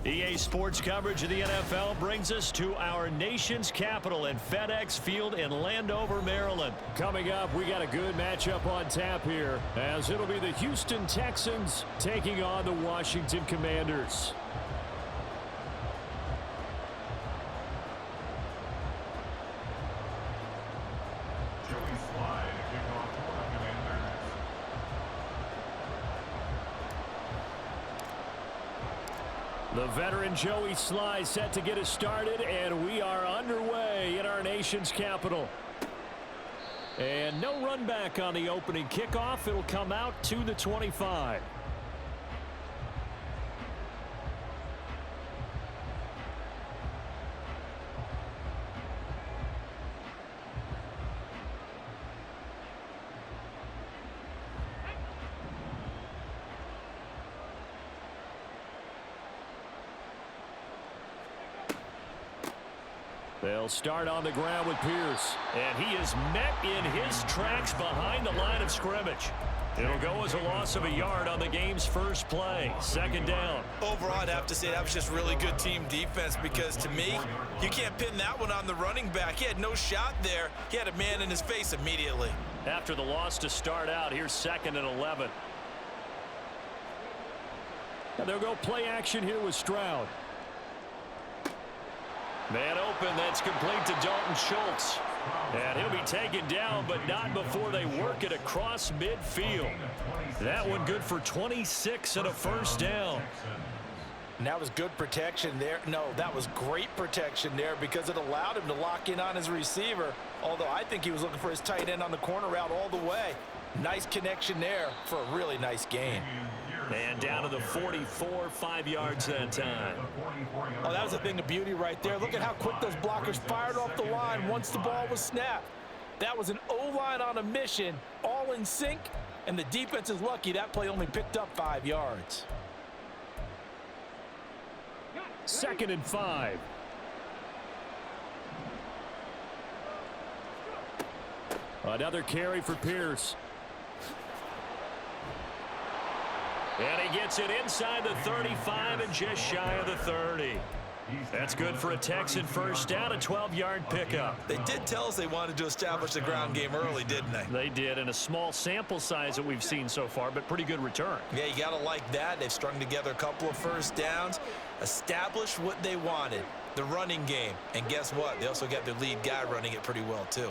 EA Sports coverage of the NFL brings us to our nation's capital at FedEx Field in Landover, Maryland. Coming up, we got a good matchup on tap here, as it'll be the Houston Texans taking on the Washington Commanders. The veteran Joey Sly set to get us started, and we are underway in our nation's capital. And no run back on the opening kickoff. It'll come out to the 25. They'll start on the ground with Pierce. And he is met in his tracks behind the line of scrimmage. It'll go as a loss of a yard on the game's first play. Second down. Overall, I'd have to say that was just really good team defense, because to me, you can't pin that one on the running back. He had no shot there. He had a man in his face immediately. After the loss to start out, here's 2nd and 11. And they'll go play action here with Stroud. Man open, that's complete to Dalton Schultz. And he'll be taken down, but not before they work it across midfield. That one good for 26 and a first down. And that was good protection there. No, that was great protection there, because it allowed him to lock in on his receiver. Although I think he was looking for his tight end on the corner route all the way. Nice connection there for a really nice gain. And down to the 44, 5 yards that time. Oh, that was a thing of beauty right there. Look at how quick those blockers fired off the line once the ball was snapped. That was an O-line on a mission, all in sync, and the defense is lucky that play only picked up 5 yards. 2nd and 5. Another carry for Pierce. And he gets it inside the 35 and just shy of the 30. That's good for a Texan first down, a 12-yard pickup. They did tell us they wanted to establish the ground game early, didn't they? They did, in a small sample size that we've seen so far, but pretty good return. Yeah, you got to like that. They've strung together a couple of first downs, established what they wanted, the running game. And guess what? They also got their lead guy running it pretty well, too.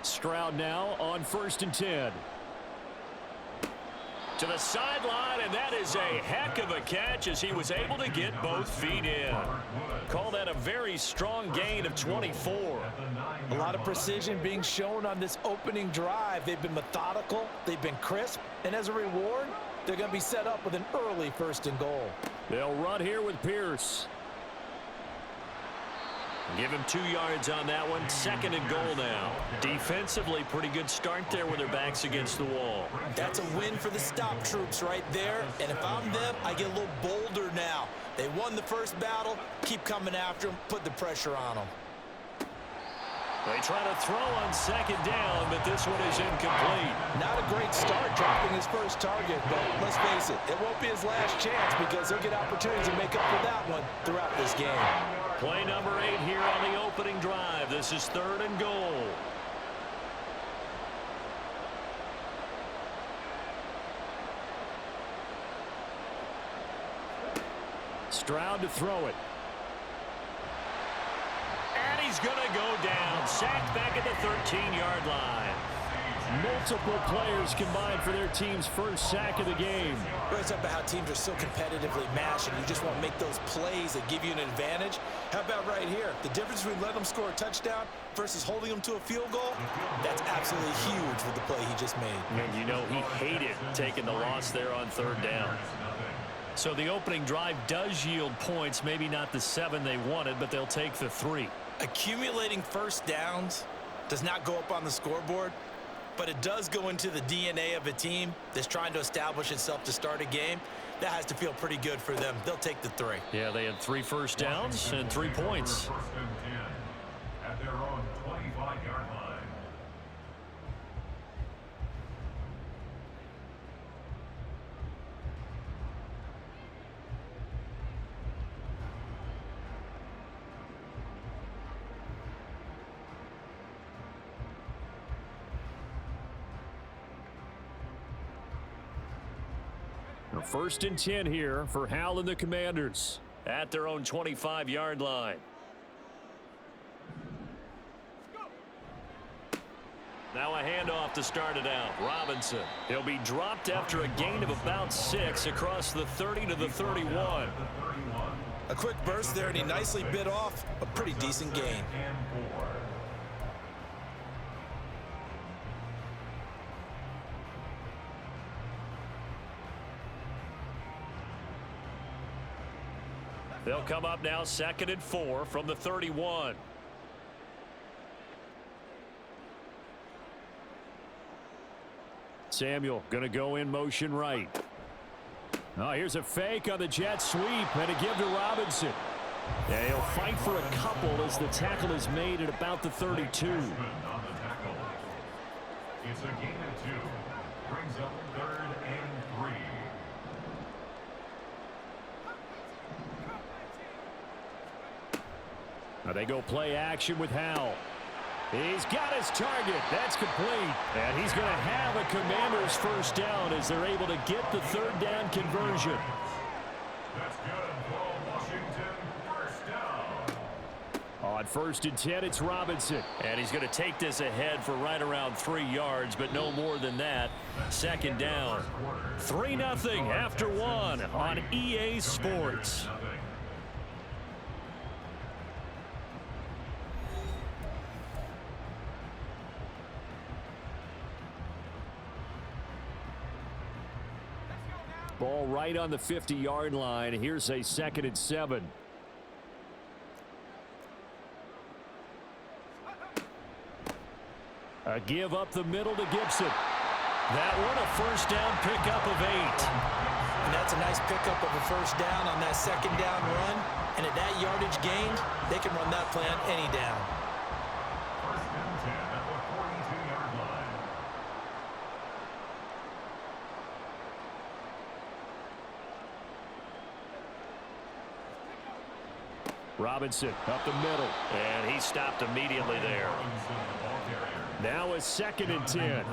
Stroud now on 1st and 10. To the sideline, and that is a heck of a catch as he was able to get both feet in. Call that a very strong gain of 24. A lot of precision being shown on this opening drive. They've been methodical, they've been crisp, and as a reward, they're going to be set up with an early 1st and goal. They'll run here with Pierce. Give him 2 yards on that one. 2nd and goal now. Defensively, pretty good start there with their backs against the wall. That's a win for the stop troops right there. And if I'm them, I get a little bolder now. They won the first battle. Keep coming after them. Put the pressure on them. They try to throw on 2nd down, but this one is incomplete. Not a great start dropping his first target, but let's face it, it won't be his last chance, because he'll get opportunities to make up for that one throughout this game. Play number 8 here on the opening drive. This is 3rd and goal. Stroud to throw it. And he's going to go down. Sacked back at the 13-yard line. Multiple players combined for their team's first sack of the game. It's up about how teams are so competitively matched, and you just want to make those plays that give you an advantage. How about right here? The difference between letting them score a touchdown versus holding them to a field goal, that's absolutely huge with the play he just made. And you know he hated taking the loss there on 3rd down. So the opening drive does yield points, maybe not the 7 they wanted, but they'll take the 3. Accumulating first downs does not go up on the scoreboard, but it does go into the DNA of a team that's trying to establish itself to start a game. That has to feel pretty good for them. They'll take the 3. Yeah, they had 3 first downs and 3 points. At their own 25-yard line. First and 10 here for Hal and the Commanders. At their own 25-yard line. Now a handoff to start it out. Robinson. He'll be dropped after a gain of about 6 across the 30 to the 31. A quick burst there, and he nicely bit off a pretty decent gain. They'll come up now 2nd and 4 from the 31. Samuel going to go in motion right. Oh, here's a fake on the jet sweep and a give to Robinson. Yeah, he'll fight for a couple as the tackle is made at about the 32. It's a gain of 2. Brings up 3rd and 3. Now they go play action with Hal. He's got his target. That's complete. And he's going to have a Commander's first down as they're able to get the 3rd down conversion. That's good for Washington. First down. On 1st and 10, it's Robinson. And he's going to take this ahead for right around 3 yards, but no more than that. 2nd down. 3-0 after 1 on EA Sports. Ball right on the 50-yard line. Here's a 2nd and 7. A give up the middle to Gibson. That one a first down pickup of 8. And that's a nice pickup of a first down on that 2nd down run. And at that yardage gained, they can run that play on any down. First and 10 at the 42-yard line. Robinson up the middle. And he stopped immediately there. Now a 2nd and 10.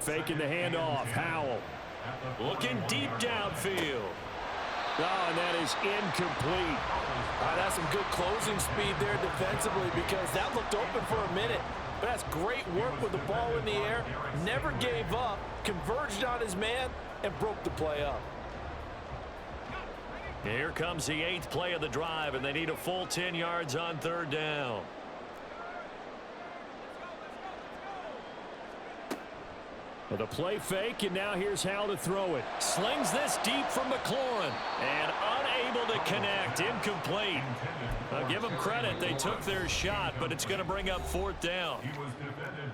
Faking the handoff. Howell. Looking deep downfield. Oh, and that is incomplete. That's some good closing speed there defensively because that looked open for a minute. But that's great work with the ball in the air. Never gave up, converged on his man, and broke the play up. Here comes the 8th play of the drive, and they need a full 10 yards on 3rd down. With a play fake, and now here's Hal to throw it. Slings this deep from McLaurin, and unable to connect. Incomplete. I'll give them credit. They took their shot, but it's going to bring up 4th down.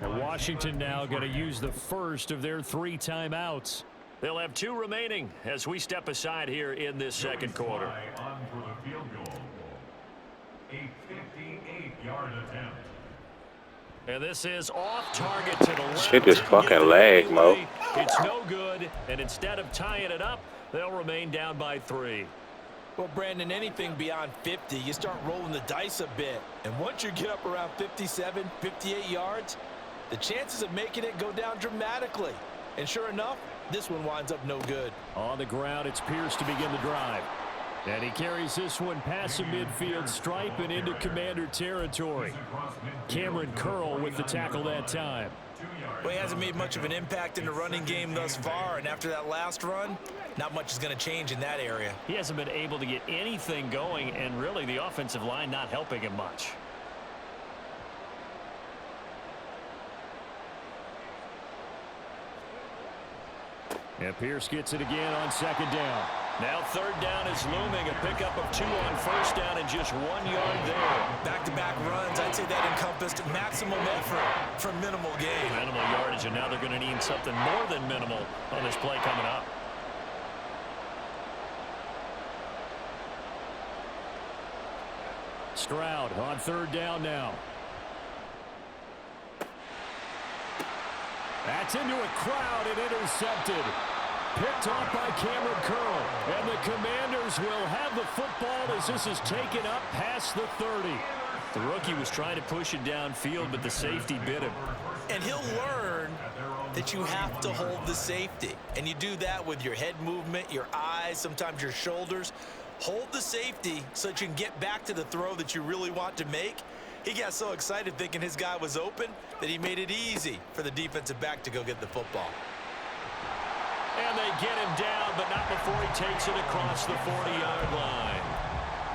And Washington now going to use the first of their 3 timeouts. They'll have 2 remaining as we step aside here in this 2nd quarter. On for the field goal. A 58-yard attempt. And this is off target to the left. Shit is fucking lag, Mo. It's no good, and instead of tying it up, they'll remain down by 3. Well, Brandon, anything beyond 50, you start rolling the dice a bit. And once you get up around 57, 58 yards, the chances of making it go down dramatically. And sure enough, this one winds up no good. On the ground, it's Pierce to begin the drive. And he carries this one past the midfield stripe and into Commander territory. Cameron Curl with the tackle that time. Well, he hasn't made much of an impact in the running game thus far, and after that last run, not much is going to change in that area. He hasn't been able to get anything going, and really the offensive line not helping him much. And Pierce gets it again on 2nd down. Now 3rd down is looming. A pickup of 2 on 1st down and just 1 yard there. Back-to-back runs, I'd say that encompassed maximum effort for minimal gain. Minimal yardage, and now they're going to need something more than minimal on this play coming up. Stroud on 3rd down now. That's into a crowd and intercepted. Picked off by Cameron Curl. And the Commanders will have the football as this is taken up past the 30. The rookie was trying to push it downfield, but the safety bit him. And he'll learn that you have to hold the safety. And you do that with your head movement, your eyes, sometimes your shoulders. Hold the safety so that you can get back to the throw that you really want to make. He got so excited thinking his guy was open that he made it easy for the defensive back to go get the football. And they get him down, but not before he takes it across the 40-yard line.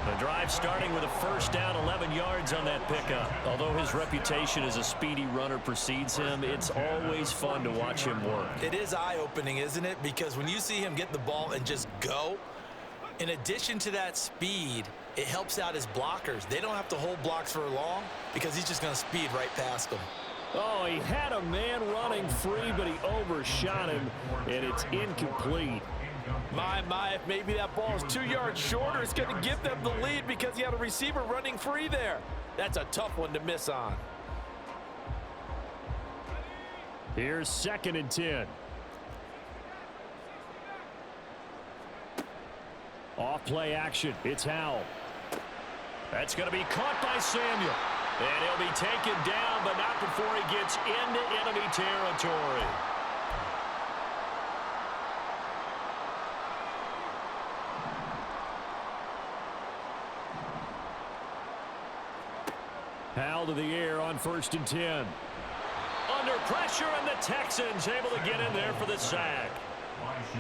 The drive starting with a first down, 11 yards on that pickup. Although his reputation as a speedy runner precedes him, it's always fun to watch him work. It is eye-opening, isn't it? Because when you see him get the ball and just go, in addition to that speed, it helps out his blockers. They don't have to hold blocks for long because he's just going to speed right past them. Oh, he had a man running free, but he overshot him, and it's incomplete. My, if maybe that ball is 2 yards shorter, it's going to give them the lead because he had a receiver running free there. That's a tough one to miss on. Here's 2nd and 10. Off play action. It's Howell. That's going to be caught by Samuel. And he'll be taken down, but not before he gets into enemy territory. Howell to the air on 1st and 10. Under pressure, and the Texans able to get in there for the sack.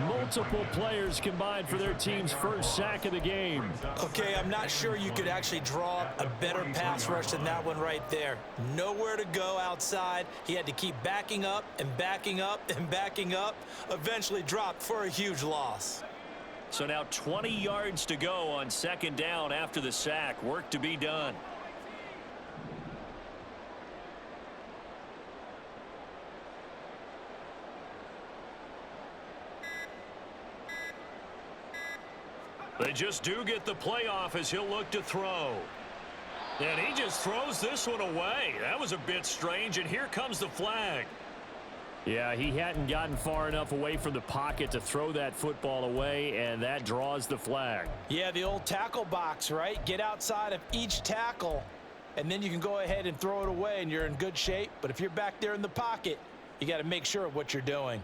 Multiple players combined for their team's first sack of the game. Okay, I'm not sure you could actually draw up a better pass rush than that one right there. Nowhere to go outside. He had to keep backing up and backing up and backing up. Eventually dropped for a huge loss. So now 20 yards to go on 2nd down after the sack. Work to be done. They just do get the playoff as he'll look to throw. And he just throws this one away. That was a bit strange, and here comes the flag. Yeah, he hadn't gotten far enough away from the pocket to throw that football away, and that draws the flag. Yeah, the old tackle box, right? Get outside of each tackle, and then you can go ahead and throw it away, and you're in good shape. But if you're back there in the pocket, you got to make sure of what you're doing.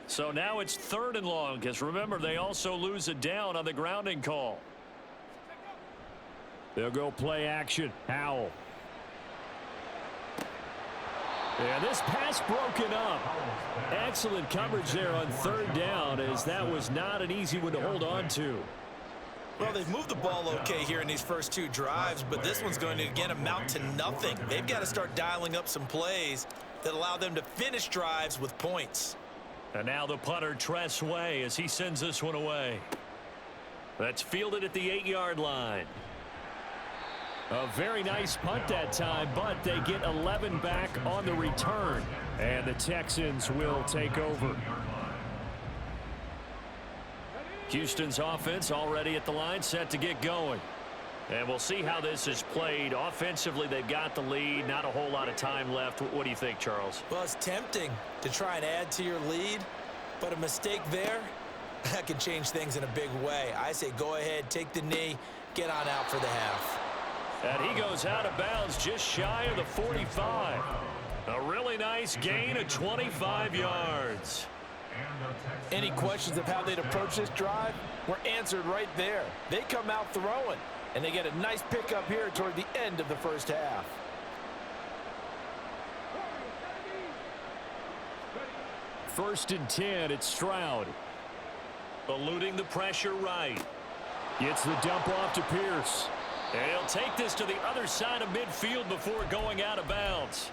So now it's 3rd and long, because remember, they also lose a down on the grounding call. They'll go play action. Howell. And this pass broken up. Excellent coverage there on 3rd down, as that was not an easy one to hold on to. Well, they've moved the ball okay here in these first 2 drives, but this one's going to, again, amount to nothing. They've got to start dialing up some plays that allow them to finish drives with points. And now the punter, Tress Way, as he sends this one away. That's fielded at the 8-yard line. A very nice punt that time, but they get 11 back on the return. And the Texans will take over. Houston's offense already at the line, set to get going. And we'll see how this is played. Offensively, they've got the lead. Not a whole lot of time left. What do you think, Charles? Well, it's tempting to try and add to your lead, but a mistake there, that can change things in a big way. I say go ahead, take the knee, get on out for the half. And he goes out of bounds just shy of the 45. A really nice gain of 25 yards. Any questions of how they'd approach this drive were answered right there. They come out throwing, and they get a nice pickup here toward the end of the first half. First and 10, it's Stroud. Eluding the pressure right. Gets the dump off to Pierce. And he'll take this to the other side of midfield before going out of bounds.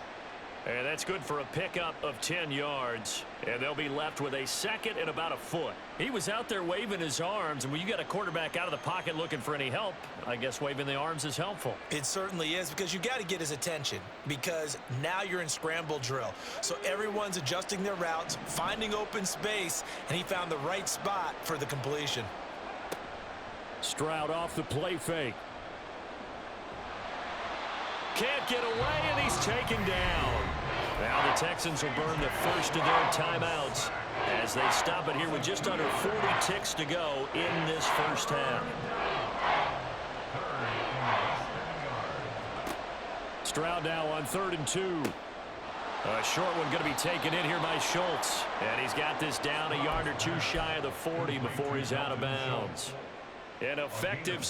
And that's good for a pickup of 10 yards. And they'll be left with a 2nd and about a foot. He was out there waving his arms, and when you got a quarterback out of the pocket looking for any help, I guess waving the arms is helpful. It certainly is, because you got to get his attention, because now you're in scramble drill. So everyone's adjusting their routes, finding open space, and he found the right spot for the completion. Stroud off the play fake. Can't get away, and he's taken down. Now the Texans will burn the first of their timeouts as they stop it here with just under 40 ticks to go in this first half. Stroud now on 3rd and 2. A short one going to be taken in here by Schultz. And he's got this down a yard or two shy of the 40 before he's out of bounds. An effective...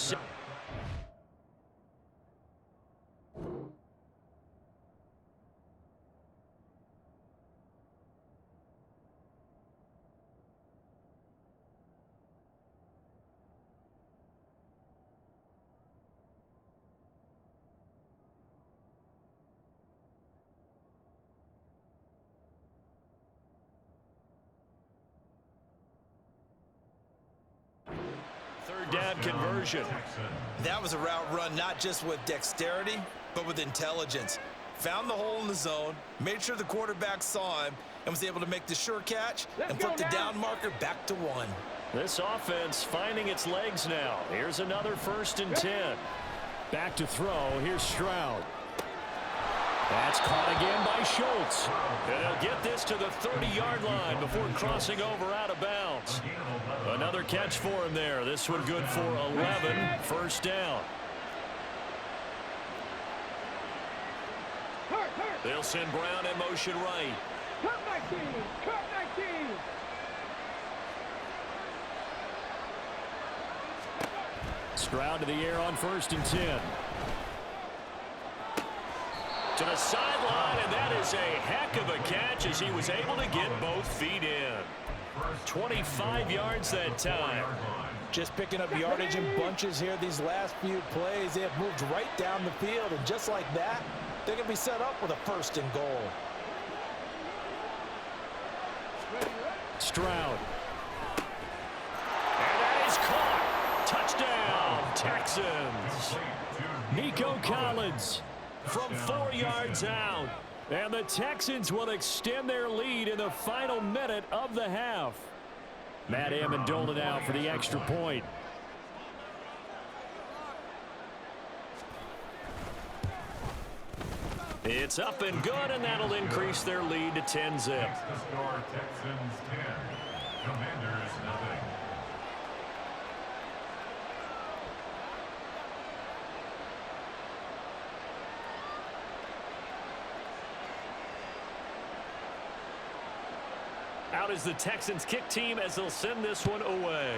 Third down conversion. That was a route run not just with dexterity, but with intelligence. Found the hole in the zone, made sure the quarterback saw him, and was able to make the sure catch and flip the down marker back to 1. This offense finding its legs now. Here's another 1st and 10. Back to throw. Here's Stroud. That's caught again by Schultz. And he'll get this to the 30-yard line before crossing over out of bounds. Another catch for him there. This one good for 11. 1st down. They'll send Brown in motion right. Cut 19! Cut 19! Stroud to the air on 1st and 10. To the sideline, and that is a heck of a catch as he was able to get both feet in. 25 yards that time. Just picking up yardage in bunches here these last few plays. They have moved right down the field, and just like that, they're going to be set up with a 1st and goal. Stroud. And that is caught. Touchdown, Texans. Nico Collins. From 4 yards out. And the Texans will extend their lead in the final minute of the half. Matt Amendola now for the extra point. It's up and good, and that'll increase their lead to 10 zip. The score, Texans 10, Commanders nothing. Out is the Texans kick team as they'll send this one away.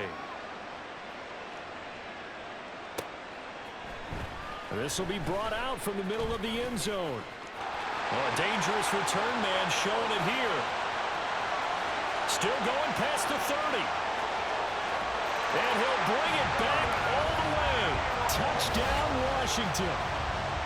This will be brought out from the middle of the end zone. Oh, a dangerous return man showing it here. Still going past the 30. And he'll bring it back all the way. Touchdown, Washington.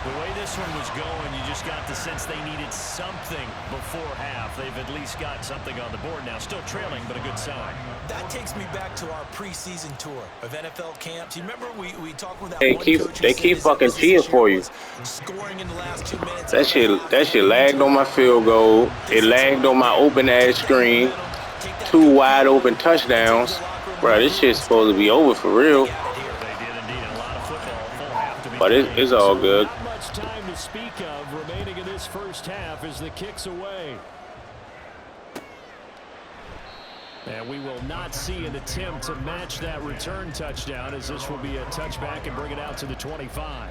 The way this one was going, you just got the sense they needed something before half. They've at least got something on the board now. Still trailing, but a good sign. That takes me back to our preseason tour of NFL camps. You remember we talked with that They one keep coach they who keep said fucking his cheating emphasis for here you. was scoring in the last 2 minutes. That shit lagged on my field goal. It lagged on my open ass screen. 2 wide open touchdowns. Bro, this shit's supposed to be over for real. They did indeed a lot of football. Full half to be But it's all good. Not much time to speak of remaining in this first half as the kick's away. And we will not see an attempt to match that return touchdown, as this will be a touchback and bring it out to the 25.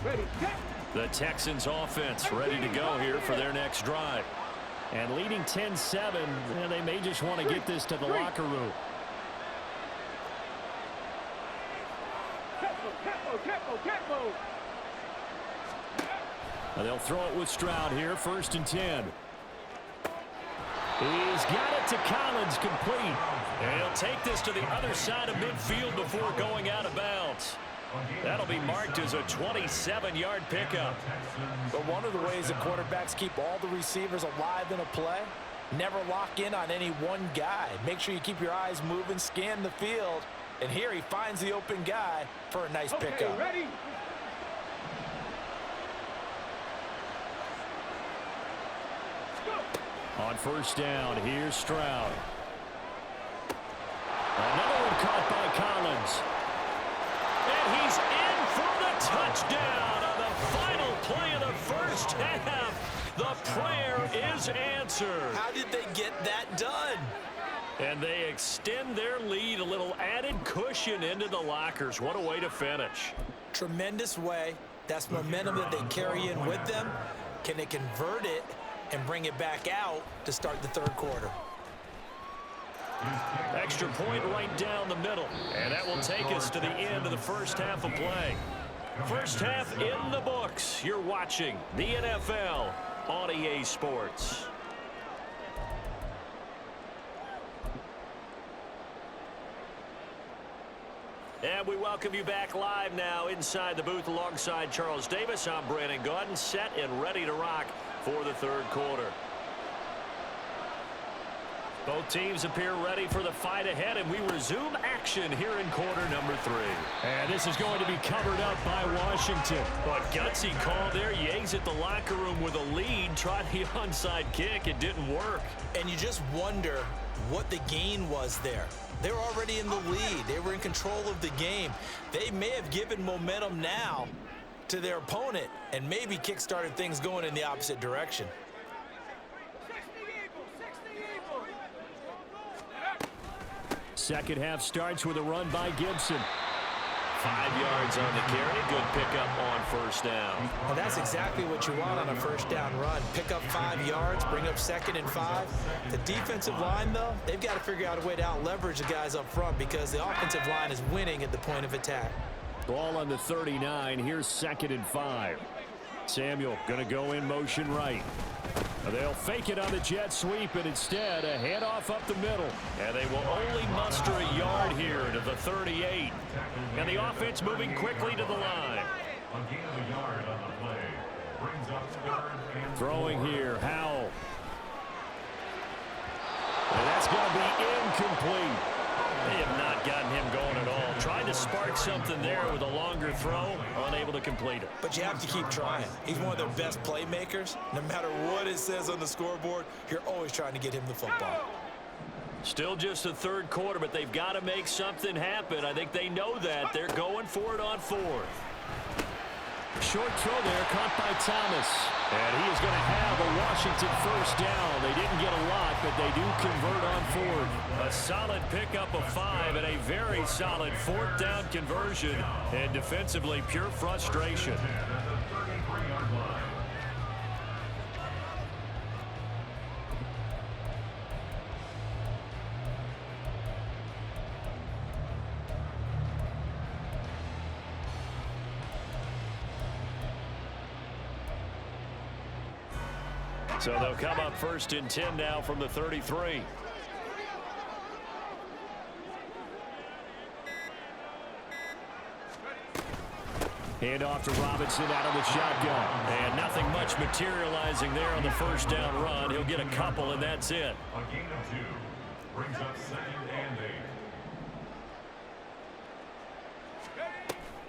Ready, set. The Texans offense ready to go here for their next drive. And leading 10-7, and they may just want to get this to the locker room. Tempo. And they'll throw it with Stroud here, 1st and 10. He's got it to Collins, complete. And he'll take this to the other side of midfield before going out of bounds. That'll be marked as a 27-yard pickup. But one of the ways that quarterbacks keep all the receivers alive in a play, never lock in on any one guy. Make sure you keep your eyes moving, scan the field. And here he finds the open guy for a nice pickup. Ready. On 1st down, here's Stroud. Another one caught by Collins. And he's in for the touchdown on the final play of the first half. The prayer is answered. How did they get that done? And they extend their lead, a little added cushion into the lockers. What a way to finish. Tremendous way. That's momentum that they carry in with them. Can they convert it and bring it back out to start the third quarter? Extra point right down the middle. And that will take us to the end of the first half of play. First half in the books. You're watching the NFL on EA Sports. And we welcome you back live now inside the booth alongside Charles Davis. I'm Brandon Gaudin, set and ready to rock for the third quarter. Both teams appear ready for the fight ahead, and we resume action here in quarter number 3. And this is going to be covered up by Washington. But gutsy call there. You exit the locker room with a lead. Tried the onside kick. It didn't work. And you just wonder what the gain was there. They were already in the lead. They were in control of the game. They may have given momentum now to their opponent and maybe kick-started things going in the opposite direction. Second half starts with a run by Gibson. 5 yards on the carry. Good pickup on first down. Well, that's exactly what you want on a first down run. Pick up 5 yards, bring up 2nd and 5. The defensive line, though, they've got to figure out a way to out-leverage the guys up front because the offensive line is winning at the point of attack. Ball on the 39. Here's 2nd and 5. Samuel going to go in motion right. They'll fake it on the jet sweep, and instead a handoff up the middle. And they will only muster a yard here to the 38. And the offense moving quickly to the line. A gain of a yard on the play. Brings up 3rd and 4. Throwing here, Howell. And that's going to be incomplete. They have not gotten him going at all. Tried to spark something there with a longer throw, unable to complete it. But you have to keep trying. He's one of their best playmakers. No matter what it says on the scoreboard, you're always trying to get him the football. Still just the third quarter, but they've got to make something happen. I think they know that. They're going for it on 4th. Short throw there, caught by Thomas. And he is going to have a Washington first down. They didn't get a lot, but they do convert on 4th. A solid pickup of 5 and a very solid 4th down conversion. And defensively, pure frustration. So they'll come up 1st and 10 now from the 33. Hand off to Robinson out of the shotgun. And nothing much materializing there on the first down run. He'll get a couple, and that's it. A gain of 2. Brings up 2nd and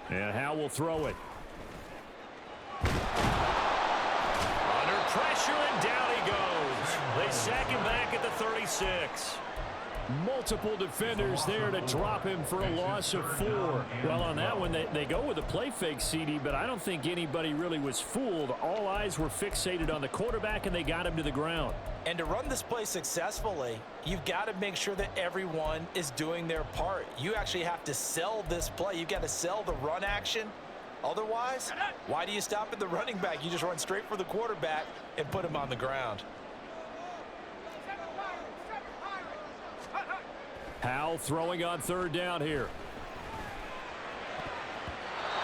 8. And Howell will throw it. Pressure, and down he goes. They sack him back at the 36. Multiple defenders there to drop him for a loss of 4. Well, on that one, they go with a play fake, CD, but I don't think anybody really was fooled. All eyes were fixated on the quarterback, and they got him to the ground. And to run this play successfully, you've got to make sure that everyone is doing their part. You actually have to sell this play. You've got to sell the run action. Otherwise, why do you stop at the running back? You just run straight for the quarterback and put him on the ground. Howell throwing on 3rd down here.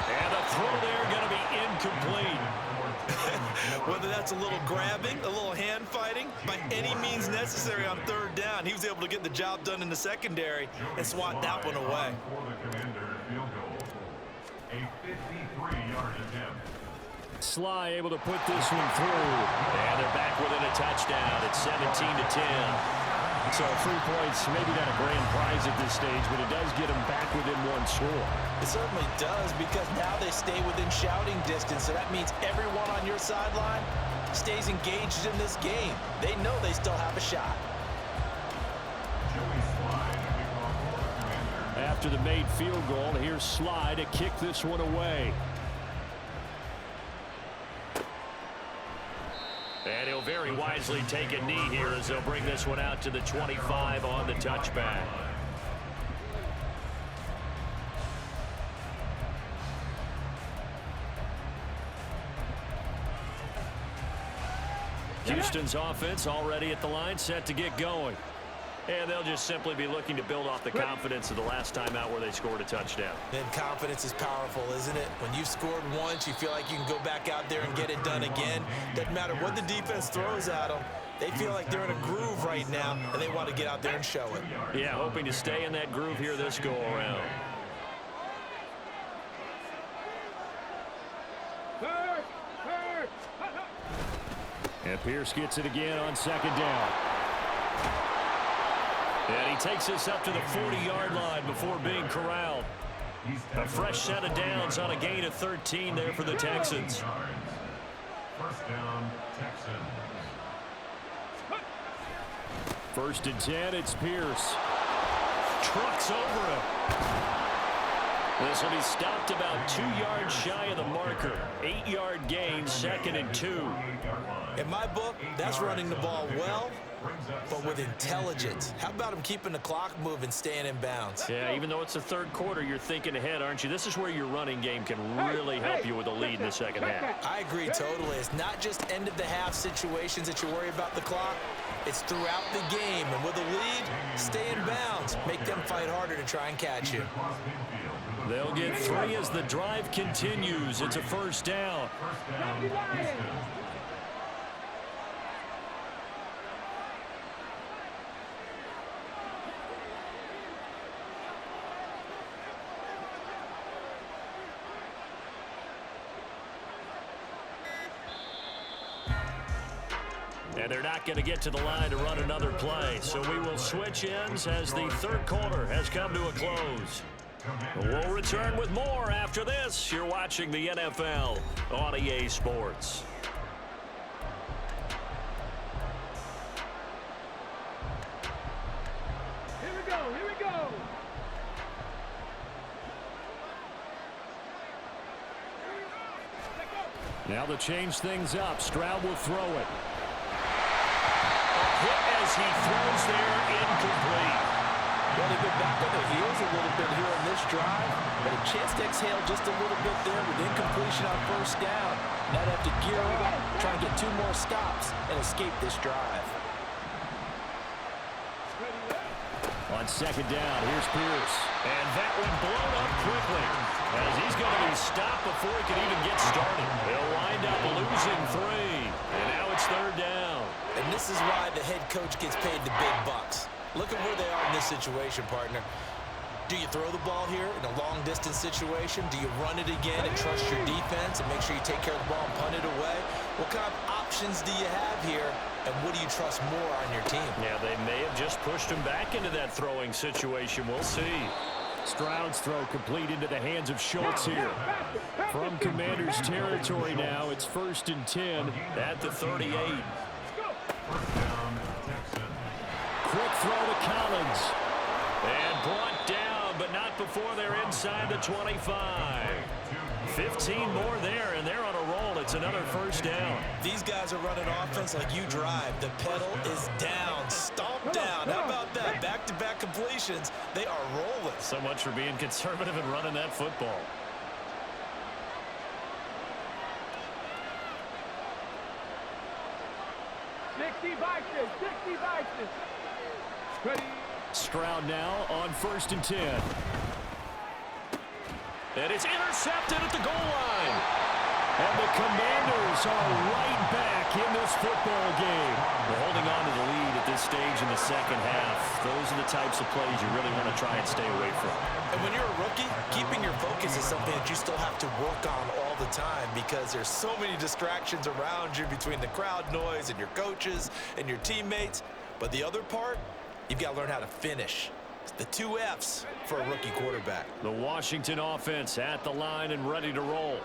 And the throw there going to be incomplete. Whether that's a little grabbing, a little hand fighting, by any means necessary on 3rd down, he was able to get the job done in the secondary and swat that one away. For the Commander, field goal. A 53-yard attempt. Sly able to put this one through. And they're back within a touchdown. It's 17-10. So 3 points, maybe not a grand prize at this stage, but it does get them back within 1 score. It certainly does, because now they stay within shouting distance, so that means everyone on your sideline stays engaged in this game. They know they still have a shot. After the made field goal, here's Sly to kick this one away. And he'll very wisely take a knee here as they'll bring this one out to the 25 on the touchback. Houston's offense already at the line, set to get going. And they'll just simply be looking to build off the confidence of the last time out where they scored a touchdown. Then confidence is powerful, isn't it? When you've scored once, you feel like you can go back out there and get it done again. Doesn't matter what the defense throws at them. They feel like they're in a groove right now, and they want to get out there and show it. Yeah, hoping to stay in that groove here this go-around. And Pierce gets it again on second down. And he takes us up to the 40-yard line before being corralled. A fresh set of downs on a gain of 13 there for the Texans. First down, Texans. First and 10, it's Pierce. Trucks over him. This will be stopped about 2 yards shy of the marker. 8-yard gain, 2nd and 2. In my book, that's running the ball well, but with intelligence. How about him keeping the clock moving, staying in bounds? Yeah, even though it's the third quarter, you're thinking ahead, aren't you? This is where your running game can really help you with a lead in the second half. I agree totally. It's not just end-of-the-half situations that you worry about the clock. It's throughout the game. And with a lead, stay in bounds. Make them fight harder to try and catch you. They'll get 3 as the drive continues. It's a first down. And they're not going to get to the line to run another play. So we will switch ends as the third quarter has come to a close. We'll return with more after this. You're watching the NFL on EA Sports. Here we go, here we go. Now to change things up, Stroud will throw it. A hit as he throws there, incomplete. Well, they've been back on their heels a little bit here on this drive, but a chance to exhale just a little bit there with incompletion on first down. Now they have to gear up, try and get 2 more stops, and escape this drive. On second down, here's Pierce. And that one blown up quickly as he's going to be stopped before he can even get started. He'll wind up losing 3. And now it's third down. And this is why the head coach gets paid the big bucks. Look at where they are in this situation, partner. Do you throw the ball here in a long-distance situation? Do you run it again and trust your defense and make sure you take care of the ball and punt it away? What kind of options do you have here, and what do you trust more on your team? Yeah, they may have just pushed him back into that throwing situation. We'll see. Stroud's throw complete into the hands of Schultz here. From Commander's territory now, it's first and 10 at the 38. First down, Texans. Quick throw to Collins. And brought down, but not before they're inside the 25. 15 more there, and they're on a roll. It's another first down. These guys are running offense like you drive. The pedal is down, stomp down. How about that? Back-to-back completions. They are rolling. So much for being conservative and running that football. Ready. Stroud now on first and 10. And it's intercepted at the goal line. And the Commanders are right back in this football game. They're holding on to the lead at this stage in the second half. Those are the types of plays you really want to try and stay away from. And when you're a rookie, keeping your focus is something that you still have to work on all the time because there's so many distractions around you between the crowd noise and your coaches and your teammates. But the other part, you've got to learn how to finish. The 2 F's for a rookie quarterback. The Washington offense at the line and ready to roll.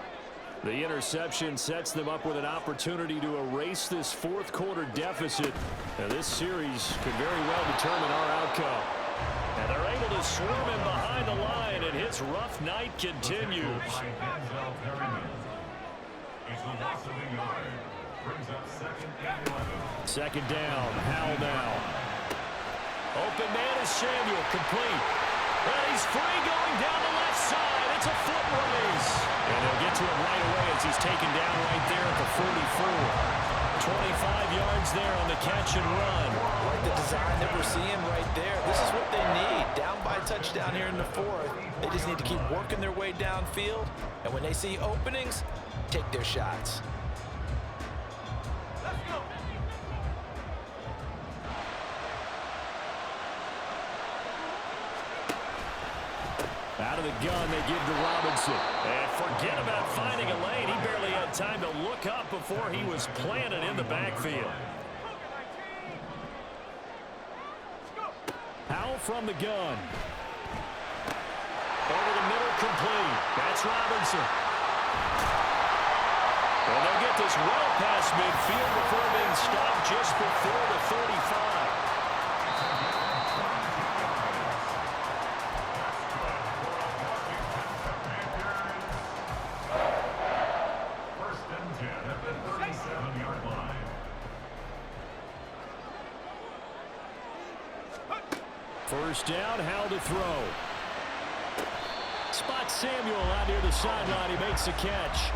The interception sets them up with an opportunity to erase this fourth quarter deficit. Now, this series could very well determine our outcome. And they're able to swarm him behind the line, and his rough night continues. It's a loss of a yard. Brings up 2nd and 11. Second down. Howell now. Open man is Samuel, complete. And he's free going down the left side. It's a foot race. And they'll get to him right away as he's taken down right there at the 44. 25 yards there on the catch and run. Like the design that we're seeing right there. This is what they need. Down by touchdown here in the 4th. They just need to keep working their way downfield. And when they see openings, take their shots. Out of the gun, they give to Robinson. And forget about finding a lane. He barely had time to look up before he was planted in the backfield. Howell from the gun. Over the middle, complete. That's Robinson. And they'll get this well past midfield before being stopped just before the 35. First down, Howell to throw. Spot Samuel out near the sideline. He makes the catch.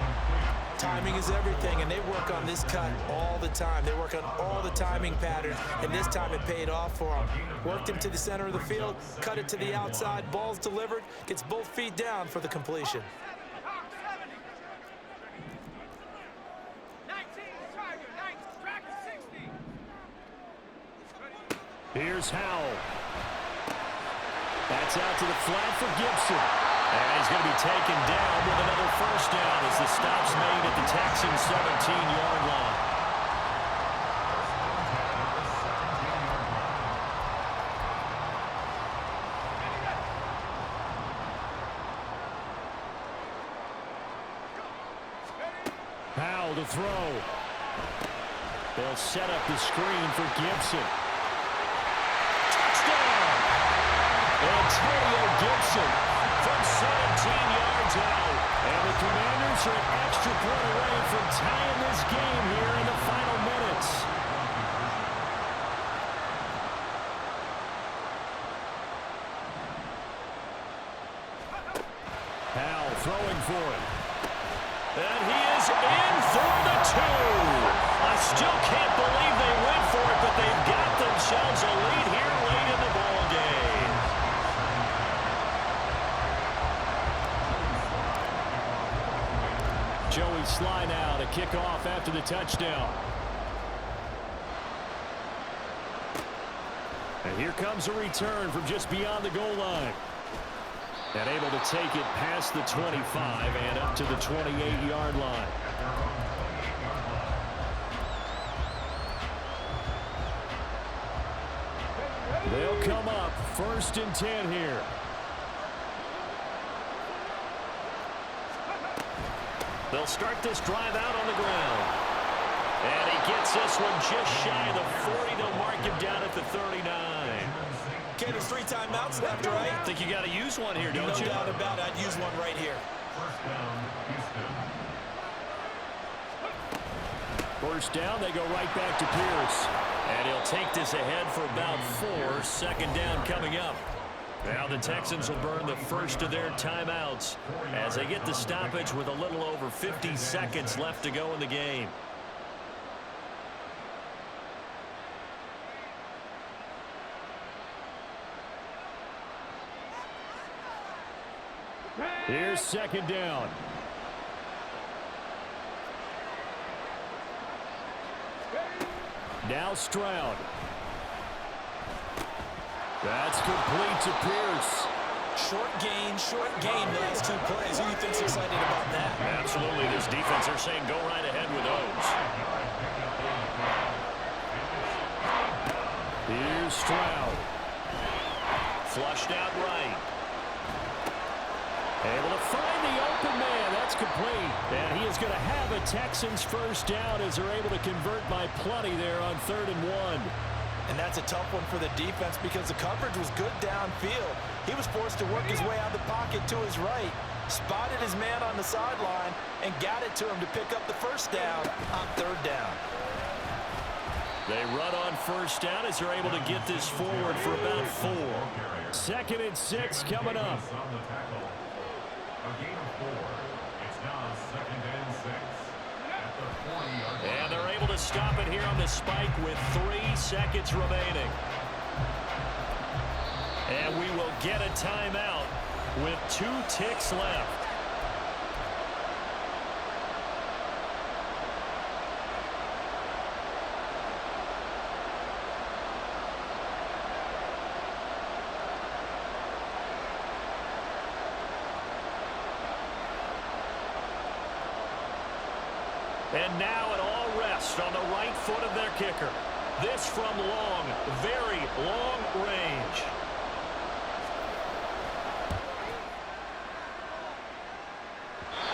Timing is everything, and they work on this cut all the time. They work on all the timing patterns, and this time it paid off for them. Worked him to the center of the field, cut it to the outside, ball's delivered, gets both feet down for the completion. Here's Howell. That's out to the flat for Gibson. And he's going to be taken down with another first down as the stop's made at the Texans' 17-yard line. Howell to throw. They'll set up the screen for Gibson. Antonio Gibson from 17 yards out. And the Commanders are an extra point away from tying this game here in the final minutes. Howell throwing for it. And he is in for the 2. I still can't believe they went for it, but they've got themselves a lead here late in the ball game. Joey Sly now to kick off after the touchdown. And here comes a return from just beyond the goal line. And able to take it past the 25 and up to the 28-yard line. They'll come up 1st and 10 here. They'll start this drive out on the ground. And he gets this one just shy of the 40. They'll mark him down at the 39. Okay, there's 3 timeouts left, right? I think you got to use one here, don't you? No doubt about it. I'd use one right here. First down, they go right back to Pierce. And he'll take this ahead for about 4. Second down coming up. Now the Texans will burn the first of their timeouts as they get the stoppage with a little over 50 seconds left to go in the game. Here's second down. Now Stroud. That's complete to Pierce. Short gain the last 2 plays. Who do you think's excited about that? Absolutely. This defense are saying go right ahead with those. Here's Stroud. Flushed out right. Able to find the open man. That's complete. And he is going to have a Texans first down as they're able to convert by plenty there on 3rd and 1. And that's a tough one for the defense because the coverage was good downfield. He was forced to work his way out of the pocket to his right. Spotted his man on the sideline and got it to him to pick up the first down on third down. They run on first down as they're able to get this forward for about 4. 2nd and 6 coming up. And they're able to stop it here on the spike with 3 seconds remaining. And we will get a timeout with 2 ticks left. And now it all rests on the right foot of their kicker. This from long, very long range.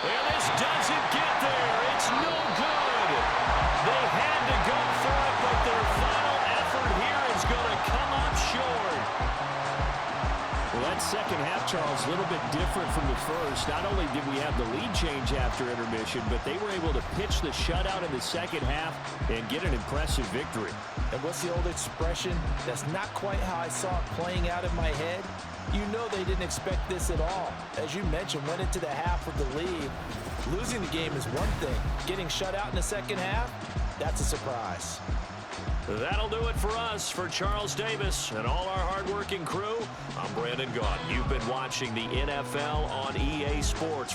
And this doesn't get there. It's no good. They had to go for it, but their final effort here is going to come up short. Well, that second half, Charles, a little bit different from the first. Not only did we have the lead change after intermission, but they were able to pitch the shutout in the second half and get an impressive victory. And what's the old expression? That's not quite how I saw it playing out in my head. You know they didn't expect this at all. As you mentioned, went into the half with the lead. Losing the game is one thing. Getting shut out in the second half, that's a surprise. That'll do it for us. For Charles Davis and all our hard-working crew, I'm Brandon Gaudin. You've been watching the NFL on EA Sports.